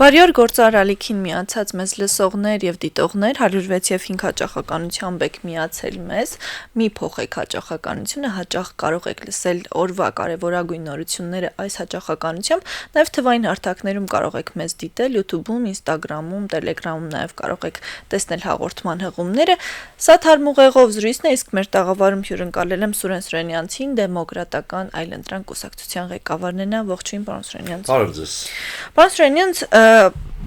Բարի օր գործարարալիքին միացած մեզ լսողներ եւ դիտողներ 106 եւ 5 հաճախականությամբ եք միացել մեզ մի փոխեք հաճախականությունը հաճախ կարող եք լսել օրվա կարևորագույն նորությունները այս հաճախականությամբ նաեւ թվային հարթակներում կարող եք մեզ դիտել YouTube-ում, Instagram-ում, Telegram-ում նաեւ կարող եք տեսնել հաղորդման հղումները սա թարմուղեղով զրույցն է իսկ մեր տաղավարում հյուրընկալել եմ Սուրեն Սուրենյանցին դեմոկրատական այլընտրանք կուսակցության ղեկավարն է նա ողջույն պարոն Սուրենյանց Բարև ձեզ Պարոն Սուրենյանց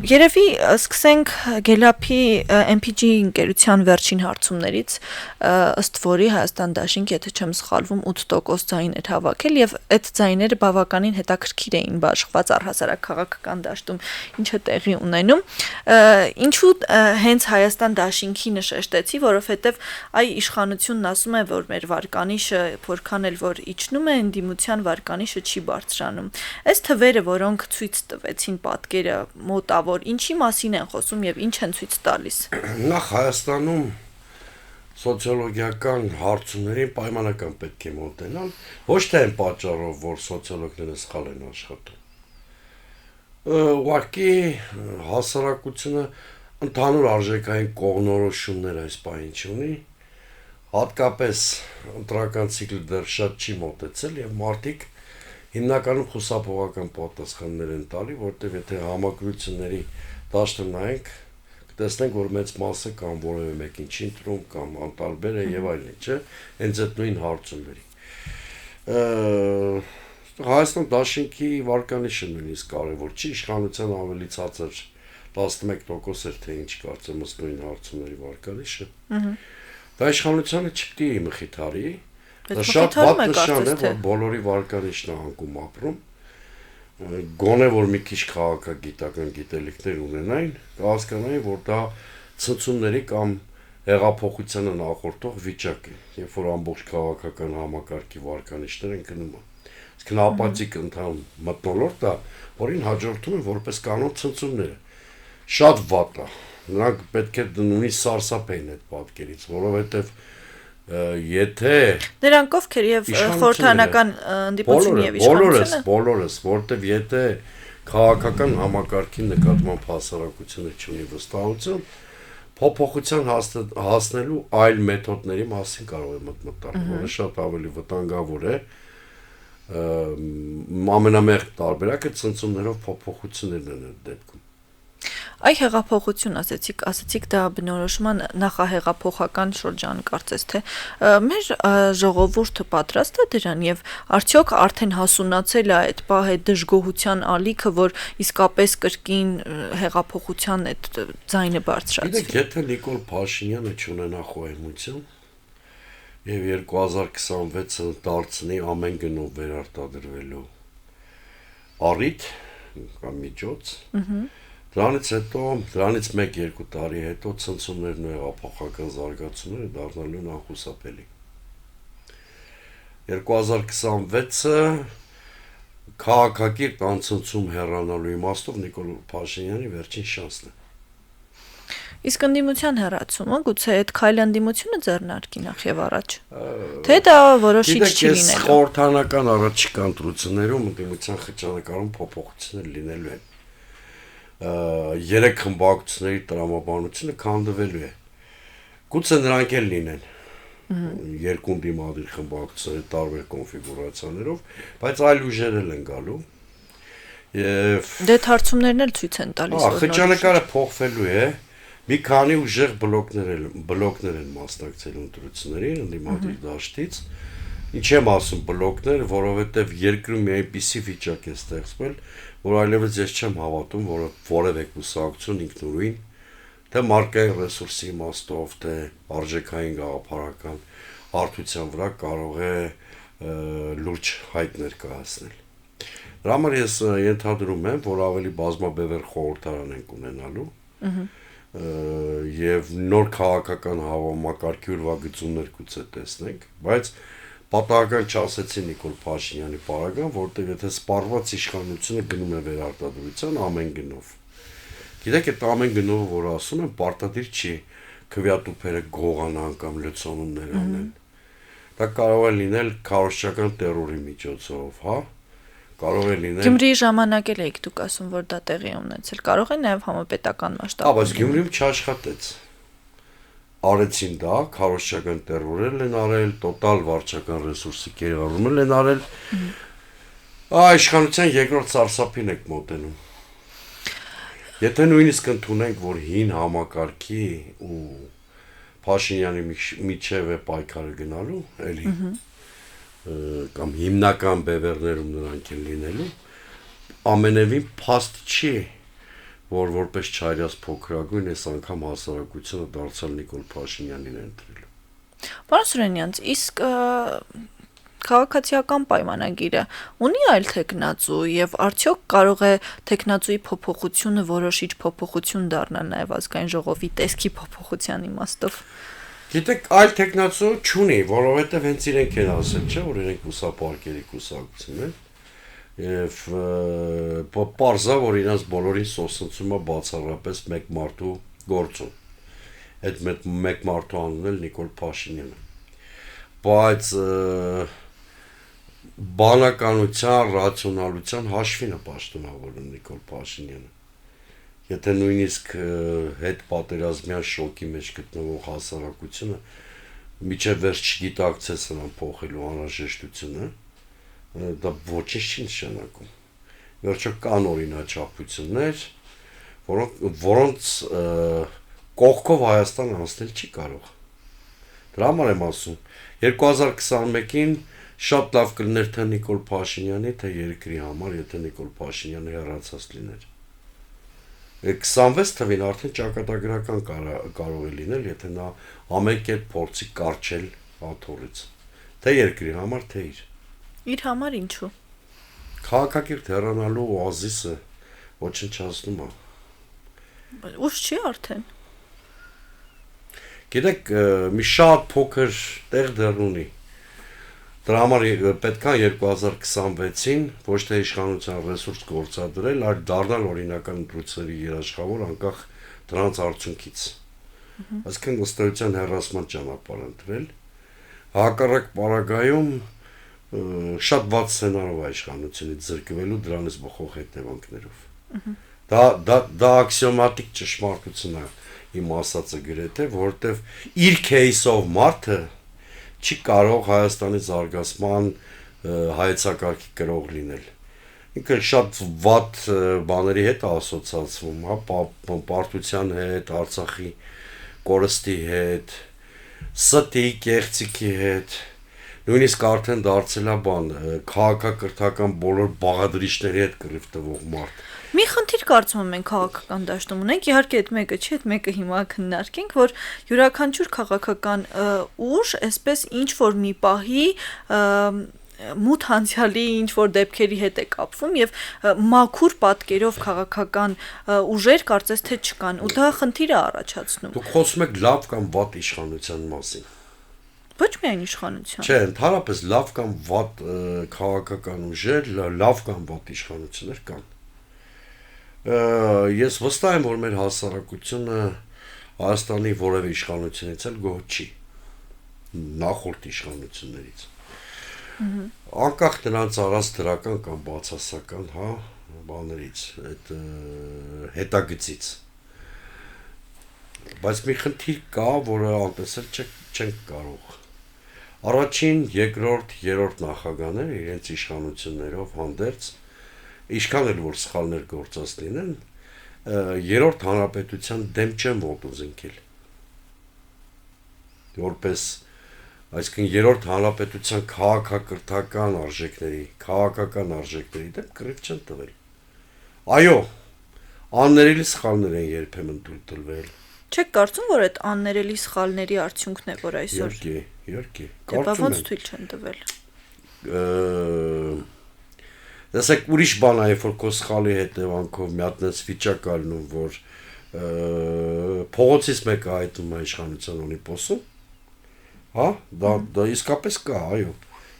Երևի սկսենք Գելափի MPG ընկերության վերջին հարցումներից ըստ որի Հայաստան դաշինք եթե չեմ սխալվում 8% ձայն էր հավաքել եւ այդ ձայները բավականին հետաքրքիր էին բաշխված առհասարակ քաղաքական դաշտում ինչը տեղի ունենում ինչու հենց Հայաստան դաշինքի նշեշտեցի որովհետեւ այ իշխանությունն ասում է որ մեր վարկանիշը որքան էլ որ իջնում է ընդդիմության վարկանիշը չի բարձրանում այս թվերը որոնք ցույց տվեցին պատկերը մոտավոր ինչի մասին են խոսում եւ ինչ են ցույց տալիս Նախ Հայաստանում սոցիոլոգիական հարցումներին պայմանական պետք է մոտենալ ոչ թե այն պատճառով որ սոցիոլոգները սխալ են աշխատում ուղղակի հասարակությունը ընդհանուր արժեքային կողմնորոշումներ այս պահին չունի հատկապես ընտրական ցիկլը դեռ շատ չի մոտեցել եւ մարդիկ հիմնականում խուսափողական պատասխաններ են տալի, որտեղ եթե համակրությունների դաշտը նայենք, կտեսնենք, որ մեծ մասը կամ որևէ մեկին չի ընտրում, կամ անտարբեր է եւ այլն, չէ՞, հենց այդ նույն հարցումների։ Հայաստան դաշինքի վարկանիշը նույնիսկ կարևոր չի, իշխանության ավելի ցածր 11% էր թե ինչ կարծեմ ըստ նույն հարցումների վարկանիշը։ Դա իշխանությանը չպետք է մխիթարի Դա շատ վատ նշան է, որ բոլորի վարկանիշն է անկում ապրում, գոնե որ մի քիչ քաղաքագիտական գիտելիքներ ունենային, կհասկանային, որ դա ցնցումների կամ հեղափոխությանը նախորդող վիճակ է, երբ որ ամբողջ քաղաքական համակարգի վարկանիշներ են գնում։ Իսկ ապացիկ ընդհանուր մթնոլորտ է, որին հաջորդում են որպես կանոն ցնցումները։ Շատ վատ է։ Նրանք պետք է նույնիսկ սարսափեին այդ պատկերից, որովհետև Եթե Նրանք ովքեր եւ խորհրդանական ընդդիմությունը եւ իշխանությունը բոլորս որտեվ եթե քաղաքական համակարգի նկատմամբ հասարակությունը չունի վստահություն փոփոխության հասնելու այլ մեթոդների մասին կարող է մտնել որը շատ ավելի վտանգավոր է ամենամեծ տարբերակը ցնցումներով փոփոխություններն են այդ դեպքում Այ հեղափոխություն ասացիք դա բնորոշման նախահեղափոխական շրջան կարծես թե մեր ժողովուրդը պատրաստ է դրան եւ արդյոք արդեն հասունացել է այդ պահե դժգոհության ալիքը որ իսկապես կրկին հեղափոխության այդ ձայնը բարձրացվի Գիտեք եթե Նիկոլ Փաշինյանը չունենա խոհեմություն եւ 2026-ը դարձնի ամեն գնով վերարտադրվելու առիթ կամ միջոց Դրանից 1-2 տարի հետո ցնցումներն ու հեղափոխական զարգացումները դառնալու են անխուսափելի։ 2026-ը քաղաքակիրթ անցնցում հեռանալու իմաստով Նիկոլ Փաշինյանի վերջին շանսն է։ Իսկ ընդդիմության հեռացումը գուցե այդ քայլը ընդդիմությունը ձեռնարկի նախ եւ առաջ։ Թե դա որոշիչ չի լինելու։ Խորհրդանական առաջիկա ընտրություններում ընդդիմության խճանկարում փոփոխություններ լինելու են։ 3 խմբակցությունների տրամաբանությունը քանդվելու է։ Գուցե նրանք էլ լինեն։ Երկու դիմադիր խմբակցությունների տարբեր կոնֆիգուրացիաներով, բայց այլ ուժեր են գալու։ Եվ դե հարցումներն էլ ցույց են տալիս որ խճանկարը փոխվելու է։ Մի քանի ուժեղ բլոկներ են մասնակցել ընտրություններին ընդդիմադիր դաշտից։ Ինչ եմ ասում բլոկներ, որովհետև երկրում մի այնպիսի վիճակ է ստեղծվել, որ այլևս ես չեմ հավատում, որ որևէ կուսակցություն ինքնուրույն, թե մարդկային ռեսուրսի իմաստով, թե արժեքային գաղափարական հարթության վրա կարող է լուրջ հայտ ներկայացնել։ Դրա համար ես ենթադրում եմ, որ ավելի բազմաբևեռ խորհրդարան ենք ունենալու եւ նոր քաղաքական համակարգի ուրվագծումներ գուցե տեսնենք, բայց պատահական չասեցի Նիկոլ Փաշինյանի պարագան, որտեղ եթե սպառված իշխանությունը գնում է վերարտադրության ամեն գնով։ Գիտեք, այդ ամեն գնովը, որ ասում են, պարտադիր չի քվեատուփերը գողանան կամ լցոնումներ անեն։ Դա կարող է լինել քարոզչական տերորի միջոցով, հա, Կարող է լինել։ Գյումրիի ժամանակ էլ եք դուք ասում, որ դա տեղի է ունեցել։ Կարող է նաև համապետական մասշտաբում։ Բայց Գյումրիում չաշխատեց։ Արեցին դա, քարոզչական տերորել են արել, տոտալ վարչական ռեսուրսի կերարումել են արել։ Իշխանության երկրորդ սարսափին եք մոտենում։ Եթե նույնիսկ ընդունենք, որ հին համակարգի ու Փաշինյանի միջև է պայքարը գնալու, էլի կամ հիմնական բևեռներում նրանք են լինելու, ամենևին փաստ չի, որ որպես չարյաց փոքրագույն այս անգամ հասարակությունը դարձյալ Նիկոլ Փաշինյանին է ընտրել։ Պարոն Սուրենյանց, իսկ քաղաքացիական պայմանագիրը ունի այլ թեկնածու եւ արդյոք կարող է թեկնածուի փոփոխությունը որոշիչ փոփոխություն դառնալ նաեւ ազգային ժողովի տեսքի փոփոխության իմաստով։ Գիտեք, այլ թեկնածու չունի, որովհետեւ հենց իրենք են ասել, չէ, որ իրենք ուսապարկերի կուսակցություն են եւ պարզա, որ իրենց բոլորին սոսնցում է բացառապես մեկ մարդու գործում։ Այդ մեկ մարդու անունն էլ Նիկոլ Փաշինյանը։ Բայց բանականության, ռացիոնալության հաշվին է պաշտոնավորում Նիկոլ Փաշինյանը։ Եթե նույնիսկ հետ պատերազմյան շոկի մեջ գտնվող հասարակությունը միջև վերջ չգիտակցեց նրան փոխելու անհրաժեշտությունը, դա ոչինչ չի նշանակում։ Վերջը կան օրինաչափություններ, որոնց կողքով Հայաստան անցնել չի կարող։ Դրա համար եմ ասում, 2021-ին շատ լավ կլիներ թե Նիկոլ Փաշինյանի, թե երկրի համար, եթե Նիկոլ Փաշինյանը հեռացած լիներ։ 26 թվին արդեն ճակատագրական կարող է լինել, եթե նա ամեն կերպ փորձի կարճել աթոռից, թե երկրի համար, թե իր համար ինչու։ Քաղաքակիրթ հեռանալու օազիսը ոչնչացնում է։ Ուշ չի արդեն։ Գիտեք, մի շատ փոքր տեղ դեռ ունի։ Դրա համար պետք է 2026-ին ոչ թե իշխանության ռեսուրս գործադրել, այլ դառնալ օրինական ընտրությունների երաշխավոր անկախ դրանց արդյունքից։ Այսինքն ըստ էության հեռացման ճանապարհ ընտրել։ Հակառակ պարագայում շատ վատ սցենարով է իշխանությունից զրկվելու դրանից բխող հետևանքներով։ Դա աքսիոմատիկ ճշմարտություն է իմ ասածը գրեթե, որովհետև իր кейսով մարդը չի կարող Հայաստանի զարգացման հայեցակարգի կրող լինել։ Ինքը շատ վատ բաների հետ է ասոցացվում, հա, պարտության հետ, Արցախի կորստի հետ, ստի, կեղծիքի հետ, նույնիսկ արդեն դարձել է քաղաքակրթական բոլոր բաղադրիչների հետ կռիվ տվող մարդ։ Մի խնդիր կարծում եմ մենք քաղաքական դաշտում ունենք, իհարկե այդ մեկը չի, այդ մեկը հիմա քննարկենք, որ յուրաքանչյուր քաղաքական ուժ, այսպես ինչ որ մի պահի մութ անցյալի ինչ որ դեպքերի հետ է կապվում եւ մաքուր պատկերով քաղաքական ուժեր կարծես թե չկան ու դա խնդիր է առաջացնում։ Դուք խոսում եք լավ կամ վատ իշխանության մասին։ Ոչ միայն իշխանության։ Չէ, ընդհանրապես լավ կամ վատ քաղաքական ուժեր, լավ կամ վատ իշխանություններ կան։ Ես վստահ եմ, որ մեր հասարակությունը Հայաստանի որևէ իշխանությունից էլ գոհ չի։ Նախորդ իշխանություններից։ Անկախ նրանց արած դրական կամ բացասական, հա, բաներից, այդ հետագծից։ Բայց մի խնդիր կա, որը անտեսել չենք կարող։ Առաջին, երկրորդ, երրորդ նախագահները իրենց իշխանություններով հանդերձ ինչքան էլ որ սխալներ գործած լինեն, երրորդ հանրապետության դեմ չեն ոտու զինքել։ Որպես, այսինքն երրորդ հանրապետության քաղաքակրթական արժեքների դեմ կռիվ չեն տվել։ Այո, աններելի սխալներ են երբեմն թույլ տվել։ Չեք կարծում, որ այդ աններելի սխալների արդյունքն է, որ այսօր։ Իհարկե, կարծում եմ։ Ոնց թույլ չեն տվել։ Դասեք ուրիշ բան է, երբ որ քո սխալի հետևանքով մի հատ նես վիճակ ալնում, որ փողոցից մեկը հայտնում է իշխանության օնիպոսում, հա, դա իսկապես կա, այո։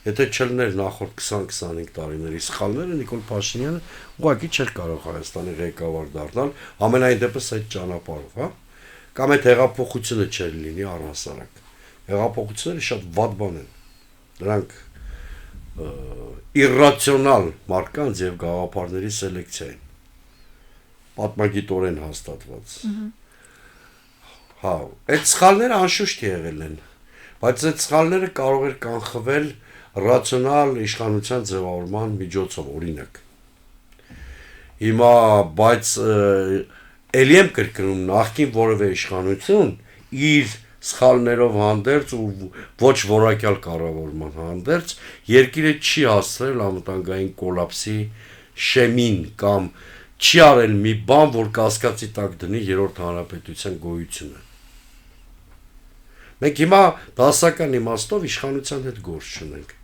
Եթե չլներ նախորդ 20-25 տարիների սխալները, Նիկոլ Փաշինյանը ուղղակի չէր կարող Հայաստանի ղեկավար դառնալ, ամենայն դեպս այդ ճանապարհով, հա։ Կամ այդ հեղափոխությունը չէր լինի առհասարակ։ Հեղափոխությունները շատ վատ բան են։ Դրանք իրրացիոնալ մարդկանց եւ գաղափարների սելեկցիային պատմագիտորեն հաստատված հա այդ սխալները անշուշտ եղել են բայց այդ սխալները կարող էր կանխվել ռացիոնալ իշխանության ձևավորման միջոցով օրինակ հիմա բայց ելի եմ կրկնում նախքին որևէ իշխանություն իր սխալներով հանդերձ ու ոչ որակյալ կառավարման հանդերձ երկիրը չի հասցրել անվտանգային կոլապսի շեմին կամ չի արել մի բան, որ կասկածի տակ դնի երրորդ հանրապետության գոյությունը։ Մենք հիմա դասական իմաստով իշխանության հետ գործ չունենք։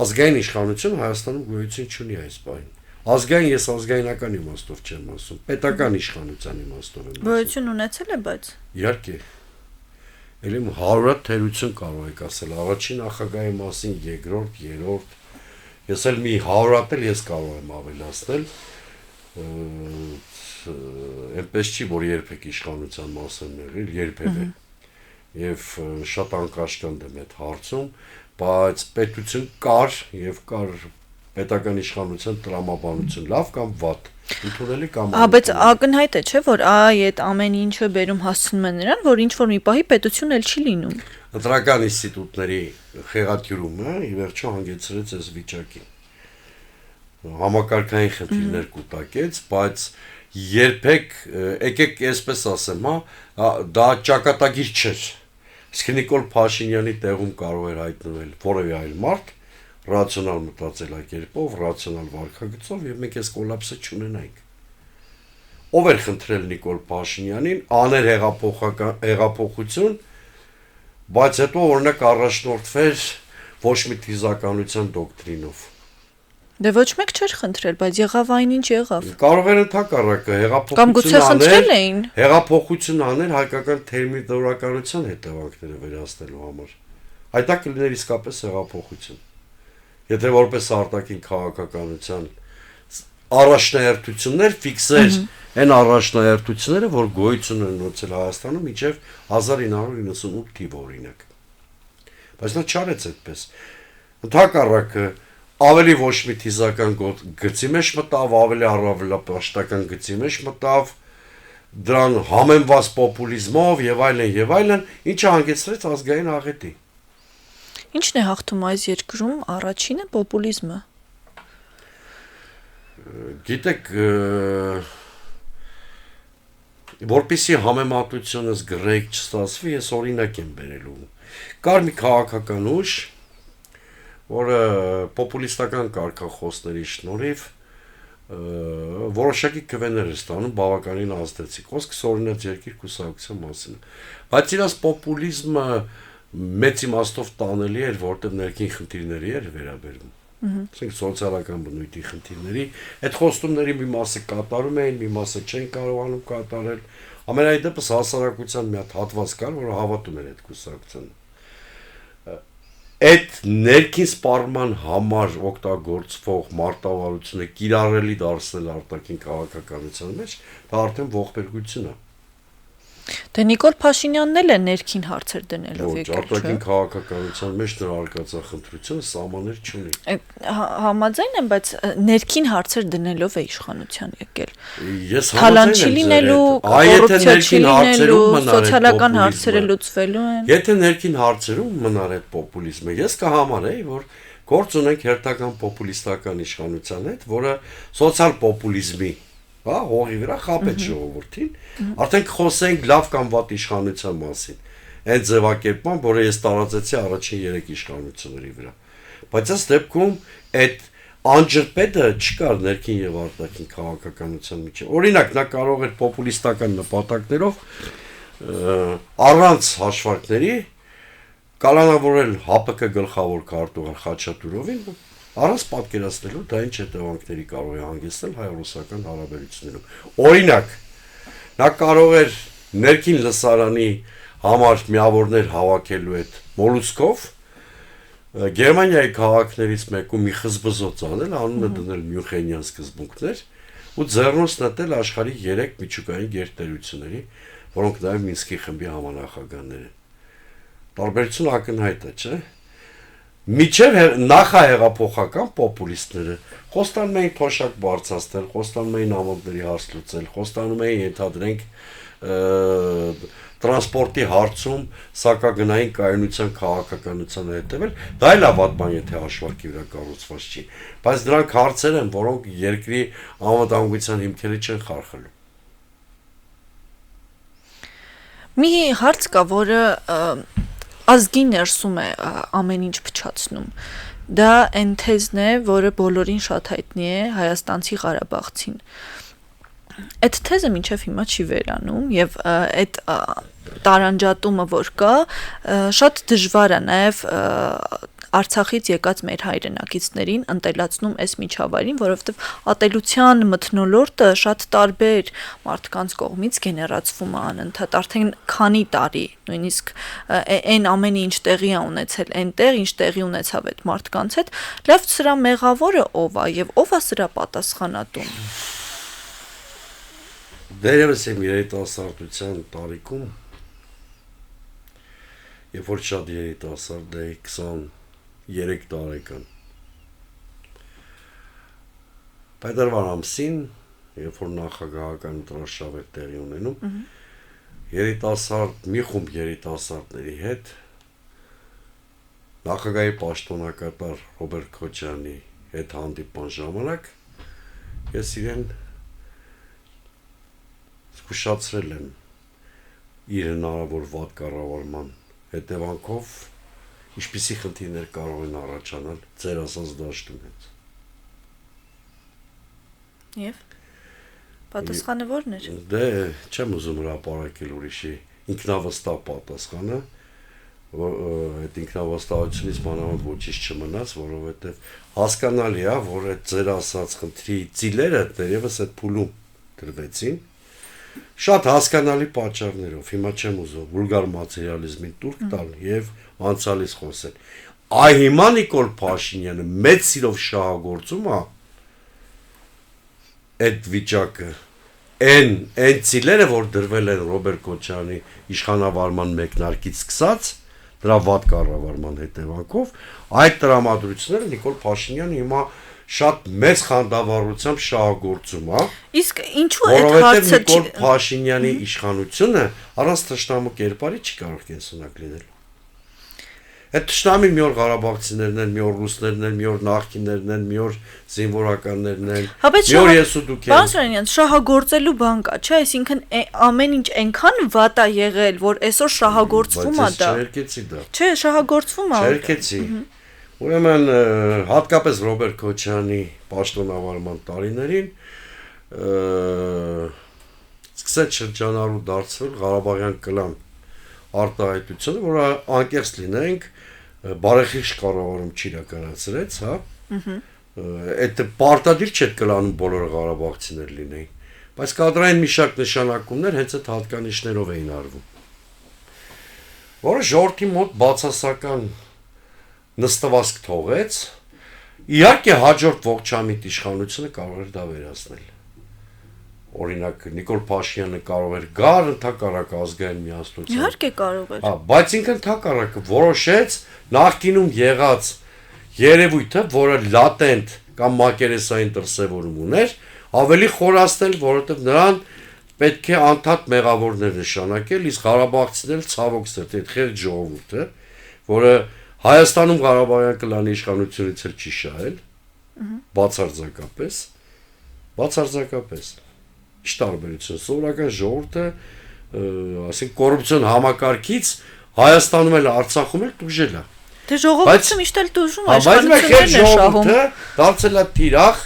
Ազգային իշխանությունը Հայաստանում գոյություն չունի այս բանին։ Ազգային ես ազգայնական իմաստով չեմ ասում, պետական իշխանության իմաստով եմ ասում։ Գոյություն ունեցել է, բայց Իհարկե։ Ելեմ 100 թերություն կարող եք ասել, առաջին նախագահի մասին, երկրորդ, երրորդ։ Ես էլ մի 100 էլ ես կարող եմ ավելացնել։ Այնպես չի, որ երբեք իշխանության մաս եմ եղել, երբևէ։ Եվ շատ անկաշկանդ եմ այդ հարցում, բայց պետություն կար եւ կար պետական իշխանության տրամաբանություն, լավ կամ վատ, ընդունելի կամ բայց ակնհայտ է, չէ, որ այդ ամեն ինչը բերում հասցնում է նրան, որ ինչ որ մի պահի պետություն էլ չի լինում։ Ընտրական ինստիտուտների խեղաթյուրումը ի վերջո հանգեցրեց այս վիճակին։ Համակարգային խնդիրներ կուտակեց, բայց երբեք եկեք այսպես ասեմ, դա ճակատագիր չէր։ Իսկ Նիկոլ Փաշինյանի տեղում կարող էր հայտնվել որևէ այլ մարդ, ռացիոնալ մտածելակերպով, ռացիոնալ վարքագծով եւ մենք այս կոլապսը չունենայինք։ Ով էր խնդրել Նիկոլ Փաշինյանին աներ հեղափոխություն, բայց հետո օրինակ առաջնորդվեր ոչ մի թիզականության դոկտրինով։ Դե ոչ մեկ չէր խնդրել, բայց եղավ այնինչ եղավ։ Կարող էր ընդհակառակը Կամ գուցե խնդրել էին։ հեղափոխություն աներ հայկական թերմինորականության հետևանքները վերացնելու համար։ Այդ դա կլիներ իսկապես հեղափոխություն։ Եթե որպես արտաքին քաղաքականության առաջնահերթություններ ֆիքսեր այն առաջնահերթությունները, որ գոյություն են ունեցել Հայաստանում մինչև 1998 թիվ օրինակ։ Բայց նա չարեց այդպես։ Ընդհակառակը ավելի ոչ մի թիզական գծի մեջ մտավ, ավելի առավելապաշտական գծի մեջ մտավ, դրան համեմված պոպուլիզմով եւ այլն, ինչը հանգեցրեց ազգային աղետի։ Ինչն է հաղթում այս երկրում, առաջինը պոպուլիզմը։ Գիտեք, որպեսզի համեմատությունս գրեկ չստացվի, ես օրինակ եմ բերելու։ Կար մի քաղաքական ուժ, որը պոպուլիստական կարգախոսների շնորհիվ որոշակի քվեներ է ստանում բավականին ազդեցիկ։ Խոսքս օրինակ երկիր կուսակցության մասին։ Բայց իրաց պոպուլիզմը մեծ իմաստով տանելի էր, որտեղ ներքին խնդիրների էր վերաբերում։ Ասենք սոցիալական բնույթի խնդիրների, այդ խոստումների մի մասը կատարում էին, մի մասը չեն կարողանում կատարել։ Ամենայն դեպս հասարակության մի հատ հատված կար, որը հավատում էր այդ կուսակցությանը։ Այդ ներքին սպառման համար օգտագործվող մարտավարությունը կիրառելի դարձնել արտաքին քաղաքականության մեջ, դա արդեն ողբերգություն է։ Դե Նիկոլ Փաշինյանն էլ է ներքին հարցեր դնելով եկել, չէ՞։ Արտաքին քաղաքականության մեջ նրա արկածախնդրությունը սահմաններ չունի։ Համաձայն եմ, բայց ներքին հարցեր դնելով է իշխանության եկել։ Ես համաձայն եմ լինելու, կոռուպցիա չի լինելու, սոցիալական հարցերը լուծվելու են։ Եթե ներքին հարցերում մնար այդ պոպուլիզմը, ես կհամարեի, որ գործ ունենք հերթական պոպուլիստական իշխանության հետ, որը սոցիալ պոպուլիզմի հողի վրա խապեց ժողովրդին, արդեն խոսենք լավ կամ վատ իշխանության մասին, այդ ձևակերպման, որը ես տարածեցի առաջին 3 իշխանությունների վրա, բայց այս դեպքում այդ անջրպետը չկար ներքին եւ արտաքին քաղաքականության միջեւ, օրինակ նա կարող էր պոպուլիստական նպատակներով առանց հաշվարկների կալանավորել ՀԱՊԿ գլխավոր քարտուղար Խաչատուրովին, առանց պատկերացնելու դա ինչ հետևանքների կարող է հանգեցնել հայ-ռուսական հարաբերություններում։ Օրինակ, նա կարող էր ներքին լսարանի համար միավորներ հավաքելու այդ մոլուսկով Գերմանիայի քաղաքներից մեկում մի խզբզոց անել, անունը դնել Մյունխենյան սկզբունքներ ու ձեռնոց նետել աշխարհի 3 միջուկային գերտերությունների, որոնք նաև Մինսկի խմբի համանախագահներ են։ Տարբերությունը ակնհայտ է, չէ՞։ Միջև նախահեղափոխական պոպուլիստները խոստանում էին թոշակ բարձրացնել, խոստանում էին ամոթների հարց լուծել, խոստանում էին ենթադրենք տրանսպորտի հարցում սակագնային կայունության քաղաքականության հետևել, դա էլ ավատ բան, եթե հաշվարկի վրա կառուցված չի, բայց դրանք հարցեր են, որոնք երկրի անվտանգության հիմքերը չեն խարխլում։ Մի հարց կա, որը ազգի ներսում է ամեն ինչ փչացնում։ Դա այն թեզն է, որը բոլորին շատ հայտնի է հայաստանցի Ղարաբաղցին։ Այդ թեզը մինչև հիմա չի վերանում եւ այդ տարանջատումը, որ կա, շատ դժվար է նաեւ Արցախից եկած մեր հայրենակիցներին ընտելացնում այս միջավայրին, որովհետև ատելության մթնոլորտը շատ տարբեր մարդկանց կողմից գեներացվում է անընդհատ, արդեն քանի տարի, նույնիսկ այն ամենը ինչ տեղի է ունեցել այնտեղ, ինչ տեղի ունեցավ այդ մարդկանց հետ, լավ սրա մեղավորը ով է եւ ով է սրա պատասխանատուն։ Դերևս իմ երիտասարդության տարիքում, երբ որ շատ երիտասարդ էի 23 տարեկան, Փետրվար ամսին, երբ որ նախագահական ընտրաշավ էր տեղի ունենում, մի խումբ երիտասարդների հետ նախագահի պաշտոնակատար Ռոբերտ Քոչարյանի հետ հանդիպման ժամանակ ես իրեն զգուշացրել եմ իր հնարավոր վատ կառավարման հետևանքով ինչպիսի խնդիրներ կարող են առաջանալ ձեր ասած դաշտում հետ։ Եվ պատասխանը ո՞րն էր։ Դե չեմ ուզում հրապարակել ուրիշի ինքնավստահ պատասխանը, որ այդ ինքնավստահությունից մանավանդ ոչինչ չմնաց, որովհետև հասկանալի է, որ այդ ձեր ասած խնդրի ծիլերը դերևս այդ փուլում դրվեցին շատ հասկանալի պատճառներով, հիմա չեմ ուզում վուլգար մատերիալիզմին տուրք տալ եւ անցյալից խոսել։ Այ հիմա Նիկոլ Փաշինյանը մեծ սիրով շահագործում է այդ վիճակը, այն ծիլերը, որ դրվել են Ռոբերտ Քոչարյանի իշխանավարման մեկնարկից սկսած, դրա վատ կառավարման հետևանքով, այդ տրամադրությունները Նիկոլ Փաշինյանը հիմա շատ մեծ խանդավառությամբ շահագործում է։ Իսկ ինչու այդ հարցը Նիկոլ Փաշինյանի իշխանությունը առանց թշնամու կերպարի չի կարող կենսունակ լինել։ Այդ թշնամին մի օր ղարաբաղցիներն են, մի օր ռուսներն են, մի օր նախկիններն են, մի օր զինվորականներն են, մի օր ես ու դուք եք։ Պարոն Սուրյանյան, շահագործելու բան կա, չէ՞, այսինքն ամեն ինչ այնքան վատ է եղել, որ այսօր շահագործվում է դա։ Չերկեցի դա։ Չէ, շահագործվում է։ Չերկեցի։ Ուրեմն հատկապես Ռոբերտ Քոչարյանի պաշտոնավարման տարիներին սկսեց շրջանառու դարձվել Ղարաբաղյան կլան արտահայտությունը, որը անկեղծ լինենք բարեխիղճ կառավարում չիրականացրեց, հա։ Այդ պարտադիր չէ կլանում բոլորը ղարաբաղցիներ լինեին, բայց կադրային մի շարք նշանակումներ հենց այդ հատկանիշներով էին արվում, որը ժողովրդի մոտ բացասական նստվածք թողեց, իհարկե հաջորդ ողջամիտ իշխանությունը կարող էր դա վերացնել։ Օրինակ Նիկոլ Փաշինյանը կարող էր գալ ընդհակառակ ազգային միասնության։ Իհարկե կարող էր։ Հա, բայց ինքը ընդհակառակը որոշեց նախկինում եղած երևույթը, որը լատենտ կամ մակերեսային դրսևորում ուներ, ավելի խորացնել, որովհետև նրան պետք է անդադ մեղավորներ նշանակել, իսկ ղարաբաղցիները ցավոք սրտի այդ խեղճ ժողովուրդը, որը Հայաստանում Ղարաբաղյան կլանի իշխանությունից էլ չի շահել, բացարձակապես։ Ինչ տարբերություն, սովորական ժողովուրդը, ասենք կոռուպցիոն համակարգից Հայաստանում էլ Արցախում էլ դուժել է։ Դե ժողովուրդը միշտ էլ դուժում է, իշխանություններն են շահում։ Դարձել է թիրախ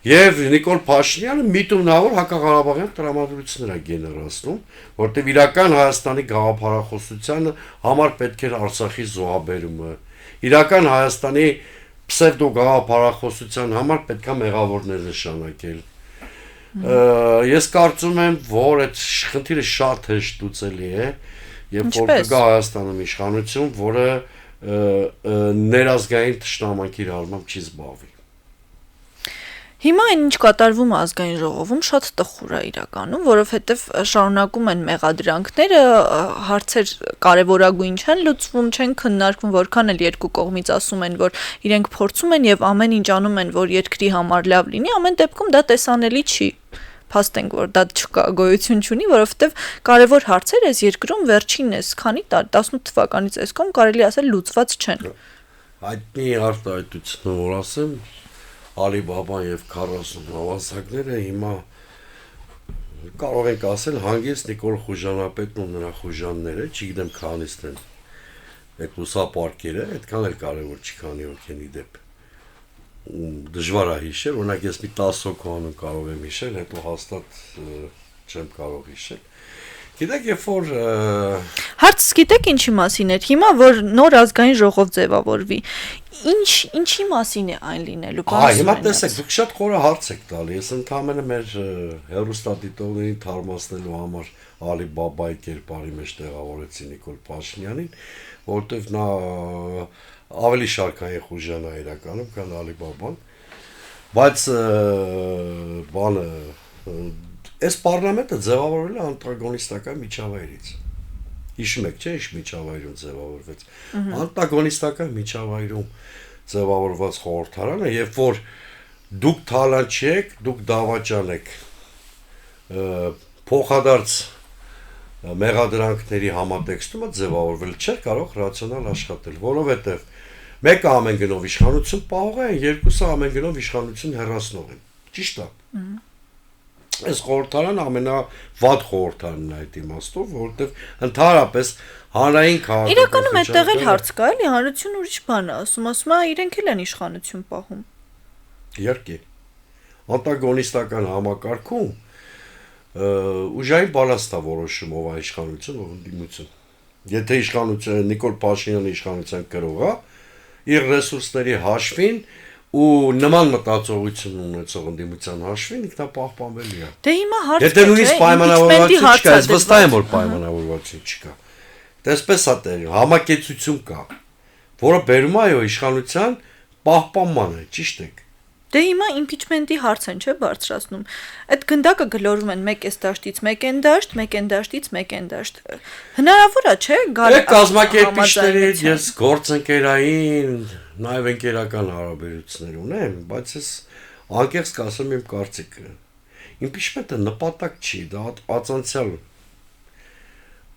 եւ Նիկոլ Փաշինյանը միտումնավոր հակաղարաբաղյան տրամադրություններ է գեներացնում, որտեղ իրական Հայաստանի գաղափարախոսությանը համար պետք էր Արցախի զոհաբերումը, իրական Հայաստանի պսևդո գաղափարախոսության համար պետք է մեղավորներ նշանակել։ Ես կարծում եմ, որ այդ խնդիրը շատ հեշտ լուծելի է, երբ որ կգա Հայաստանում իշխանություն, որը ներազգային թշնամանքի հալմամբ չի զբաղվի։ Հիմա այն ինչ կատարվում է ազգային ժողովում շատ տխուր է իրականում, որովհետև շարունակում են մեղադրանքները, հարցեր կարևորագույն չեն լուծվում, չեն քննարկվում, որքան էլ երկու կողմից ասում են, որ իրենք փորձում են եւ ամեն ինչ անում են, որ երկրի համար լավ լինի, ամեն դեպքում դա տեսանելի չի։ Փաստենք, որ դա չկա, գոյություն չունի, որովհետև կարևոր հարցեր այս երկրում վերջին էս քանի տարի 18 թվականից այսքան կարելի ասել լուծված չեն։ Հայտնի արտահայտությունը որ ասեմ Ալիբաբան եւ 40 հավասարները հիմա կարող ենք ասել հանգիստ Նիկոլ Խուժանապետն ու նրա խուժանները, չգիտեմ քանիստ են այդ լուսապարկերը, այդքան էլ կարևոր չի, քանի հոգի դեպ դժվար է հիշել, օրինակ ես մի 10 հոգու անուն կարող եմ հիշել, հետո հաստատ չեմ կարող հիշել։ Գիտեք, երբ որ Հարցս գիտեք ինչի մասին էր, հիմա որ նոր ազգային ժողով ձևավորվի, ինչի մասին է այն լինելու, հիմա տեսեք, դուք շատ խորը հարց եք տալի, ես ընդհանրապես մեր հեռուստադիտողներին թարմացնելու համար Ալիբաբայի կերպարի մեջ տեղավորեցի Նիկոլ Փաշինյանին, որտեղ նա ավելի շարքային խուժան է իրականում, քան Ալիբաբան, բայց բանը այս պարլամենտը ձևավորվել է անտագոնիստական միջավայրից։ Հիշում եք, չէ՞, ինչ միջավայրում ձևավորվեց։ Անտագոնիստական միջավայրում ձևավորված խորհրդարանը, երբ որ դուք թալանչի եք, դուք դավաճան եք, փոխադարձ մեղադրանքների համատեքստումը ձևավորվել չէր կարող ռացիոնալ աշխատել, որովհետև մեկը ամեն գնով իշխանություն պահող է, երկուսը ամեն գնով իշխանություն հեռացնող են։ Ճիշտ է։ Այս խորհրդարանը ամենավատ խորհրդարանն է այդ իմաստով, որովհետև ընդհանրապես հանրային քաղաքական իրականում այդտեղ էլ հարց կա, էլի, հանրությունը ուրիշ բան է ասում է իրենք էլ են իշխանություն պահում։ Իհարկե։ Անտագոնիստական համակարգում ուժային բալաստ է որոշում ով է իշխանություն, ով ընդդիմություն։ Եթե իշխանությունը Նիկոլ Փաշինյանը իշխանության կրող է, իր ռեսուրսների հաշվին ու նման մտածողություն ունեցող ընդդիմության հաշվին ինքնապահպանվելի է։ Դե հիմա հարց եթե նույնիսկ պայմանավորվածություն չկա, ես վստահ եմ, որ պայմանավորվածություն չկա։ Դեսպես է տեղ, համակեցություն կա, որը բերում է այո իշխանության պահպանմանը, ճիշտ եք։ Դե հիմա իմպիչմենտի հարց են, չէ՞, բարձրացնում։ Այդ գնդակը գլորում են մեկ էս դաշտից մեկ են դաշտ, մեկ են դաշտից մեկ են դաշտ։ Հնարավոր է, չէ՞, գալ կազմակերպիչների ես գործընկերային նաև ընկերական հարաբերություններ ունեմ, բայց ես անկեղծ կասեմ իմ կարծիքը։ Իմպիչմենտը նպատակ չի, դա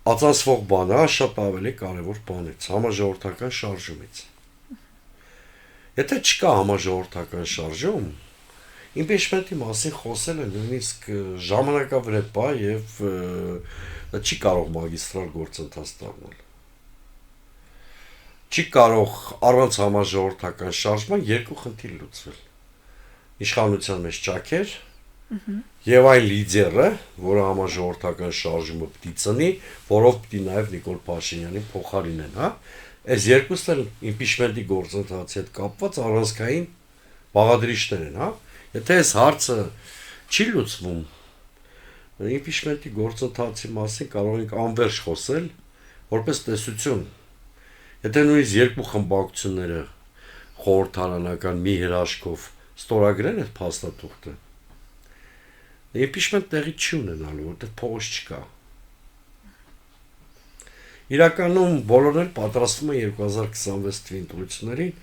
ածանցվող բան է, շատ ավելի կարևոր բանից, համաժողովրդական շարժումից։ Եթե չկա համաժողովրդական շարժում, իմպիչմենտի մասին խոսելը նույնիսկ ժամանակավրեպ է եւ չի կարող մագիստրալ գործընթաց դառնալ։ Չի կարող առանց համաժողովրդական շարժման երկու խնդիր լուծվել։ Իշխանության մեջ ճաքեր եւ այն լիդերը, որը համաժողովրդական շարժումը պիտի ծնի, որով պիտի նաեւ Նիկոլ Փաշինյանին փոխարինեն, հա։ Այս երկուսն էլ իմպիչմենտի գործընթացի հետ կապված առանցքային բաղադրիչներ են, հա։ Եթե այս հարցը չի լուծվում, իմպիչմենտի գործընթացի մասին կարող ենք անվերջ խոսել որպես տեսություն։ Եթե նույնիսկ երկու խմբակցությունները խորհրդարանական մի հրաշքով ստորագրեն այդ փաստաթուղթը, իմպիչմենտ տեղի չի ունենալու, որտեղ փողոց չկա։ Իրականում բոլորն էլ պատրաստվում են 2026 թվականի ընտրություններին,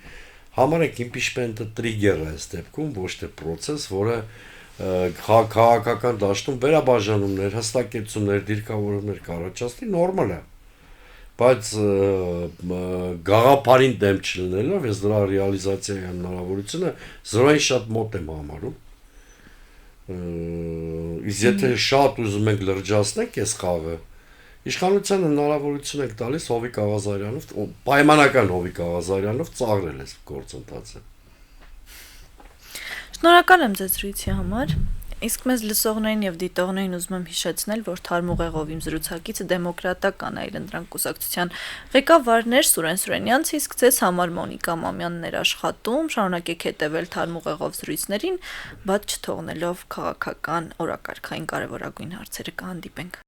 համարեք իմպիչմենտը տրիգեր է այս դեպքում, ոչ թե պրոցես, որը քաղաքական դաշտում վերաբաժանումներ, հստակեցումներ, դիրքավորումներ կառաջացնի, նորմալ է։ Բայց գաղափարին դեմ չլինելով, ես դրա ռեալիզացիայի հնարավորությունը զրոյին շատ մոտ եմ համարում։ Իսկ եթե շատ ուզում ենք լրջացնենք այս խաղը, իշխանության հնարավորություն եք տալիս Հովիկ Աղազարյանով, պայմանական Հովիկ Աղազարյանով ծաղրել այս գործընթացը։ Շնորհակալ եմ ձեզ զրույցի համար։ Իսկ մեզ լսողներին եւ դիտողներին ուզում եմ հիշեցնել, որ Թարմուղեղով իմ զրուցակիցը դեմոկրատական այլընտրանք կուսակցության ղեկավարն էր Սուրեն Սուրենյանց, իսկ ձեզ համար Մոնիկա Մամյանն էր աշխատում, շարունակեք հետևել Թարմուղեղով զրույցներին, բաց չթողնելով քաղաքական օրակարգային կարևորագույն հարցերը կհանդիպենք։